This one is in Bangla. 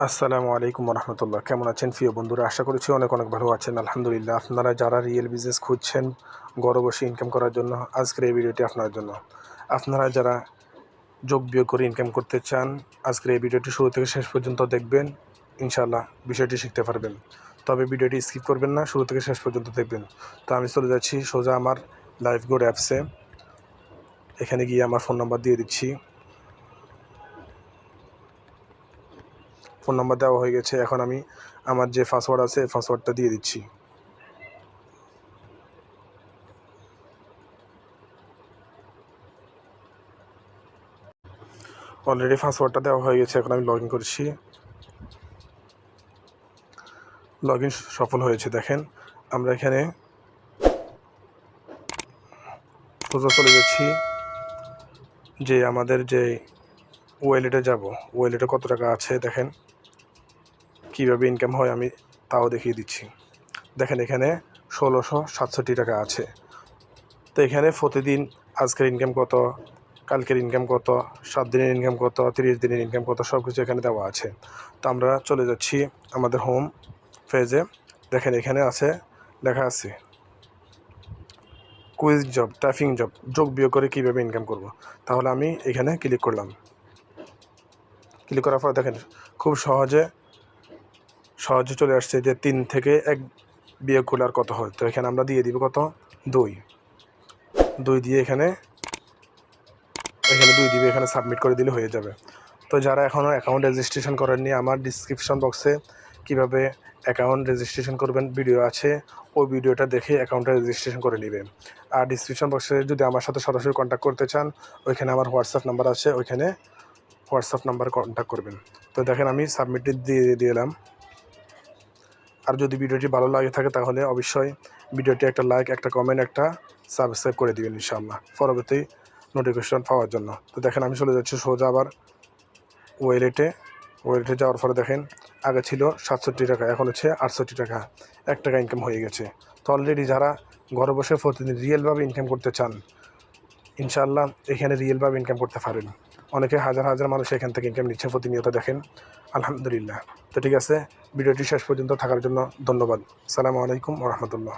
আসসালামু আলাইকুম রহমতুল্লাহ। কেমন আছেন প্রিয় বন্ধুরা? আশা করছি অনেক অনেক ভালো আছেন। আলহামদুলিল্লাহ। আপনারা যারা রিয়েল বিজনেস খুঁজছেন ঘরে বসে ইনকাম করার জন্য, আজকের এই ভিডিওটি আপনার জন্য। আপনারা যারা যোগ বিয়োগ করে ইনকাম করতে চান, আজকের এই ভিডিওটি শুরু থেকে শেষ পর্যন্ত দেখবেন। ইনশাআল্লাহ বিষয়টি শিখতে পারবেন। তবে ভিডিওটি স্কিপ করবেন না, শুরু থেকে শেষ পর্যন্ত দেখবেন। তো আমি চলে যাচ্ছি সোজা আমার লাইফগোড অ্যাপসে। এখানে গিয়ে আমার ফোন নাম্বার দিয়ে দিচ্ছি। ফোন নাম্বার দেওয়া হয়ে গেছে। এখন আমি আমার যে পাসওয়ার্ড আছে পাসওয়ার্ডটা দিয়ে দিচ্ছি। অলরেডি পাসওয়ার্ডটা দেওয়া হয়ে গেছে। এখন আমি লগ ইন করছি। লগ ইন সফল হয়েছে। দেখেন আমরা এখানে সোজা চলে যাচ্ছি যে আমাদের যে ওয়ালেটে যাব, ওয়ালেটে কত টাকা আছে দেখেন, কীভাবে ইনকাম হয় আমি তাও দেখিয়ে দিচ্ছি। দেখেন এখানে 1667 টাকা আছে। তো এখানে প্রতিদিন আজকের ইনকাম কত, কালকের ইনকাম কত, 7 দিনের ইনকাম কত, 30 দিনের ইনকাম কত, সব কিছু এখানে দেওয়া আছে। তো আমরা চলে যাচ্ছি আমাদের হোম পেজে। দেখেন এখানে আছে, লেখা আছে কুইজ জব, টাইপিং জব, যোগ বিয়োগ করে কীভাবে ইনকাম করব। তাহলে আমি এখানে ক্লিক করলাম। ক্লিক করার পর দেখেন খুব সহজে চলে আসছে যে 3 থেকে 1 বিয়োগ করলে আর কত হয়। তো এখানে আমরা দিয়ে দিব কত, 2 দিয়ে এখানে 2 দিবে, এখানে সাবমিট করে দিলে হয়ে যাবে। তো যারা এখনও অ্যাকাউন্ট রেজিস্ট্রেশন করেননি, আমার ডিসক্রিপশন বক্সে কীভাবে অ্যাকাউন্ট রেজিস্ট্রেশন করবেন ভিডিও আছে, ওই ভিডিওটা দেখে অ্যাকাউন্টটা রেজিস্ট্রেশন করে নেবেন। আর ডিসক্রিপশন বক্সে যদি আমার সাথে সরাসরি কন্ট্যাক্ট করতে চান, ওইখানে আমার হোয়াটসঅ্যাপ নাম্বার আছে, ওইখানে হোয়াটসঅ্যাপ নাম্বারে কন্ট্যাক্ট করবেন। তো দেখেন আমি সাবমিট দিয়ে দিলাম। আর যদি ভিডিওটি ভালো লাগে থাকে তাহলে অবশ্যই ভিডিওটি একটা লাইক, একটা কমেন্ট, একটা সাবস্ক্রাইব করে দিবেন ইনশাআল্লাহ পরবর্তী নোটিফিকেশন পাওয়ার জন্য। তো দেখেন আমি চলে যাচ্ছি সোজা আবার ওয়ালেটে যাওয়ার পরে দেখেন আগে ছিল 67 টাকা, এখন হচ্ছে 68 টাকা, 1 টাকা ইনকাম হয়ে গেছে। তো অলরেডি যারা ঘরে বসে প্রতিদিন রিয়েলভাবে ইনকাম করতে চান, ইনশাআল্লাহ এখানে রিয়েলভাবে ইনকাম করতে পারেন। অনেকে হাজার হাজার মানুষ এখান থেকে ইনকাম নিচ্ছে প্রতিনিয়ত, দেখেন আলহামদুলিল্লাহ। তো ঠিক আছে, ভিডিওটি শেষ পর্যন্ত থাকার জন্য ধন্যবাদ। আসসালামু আলাইকুম ওয়া রাহমাতুল্লাহ।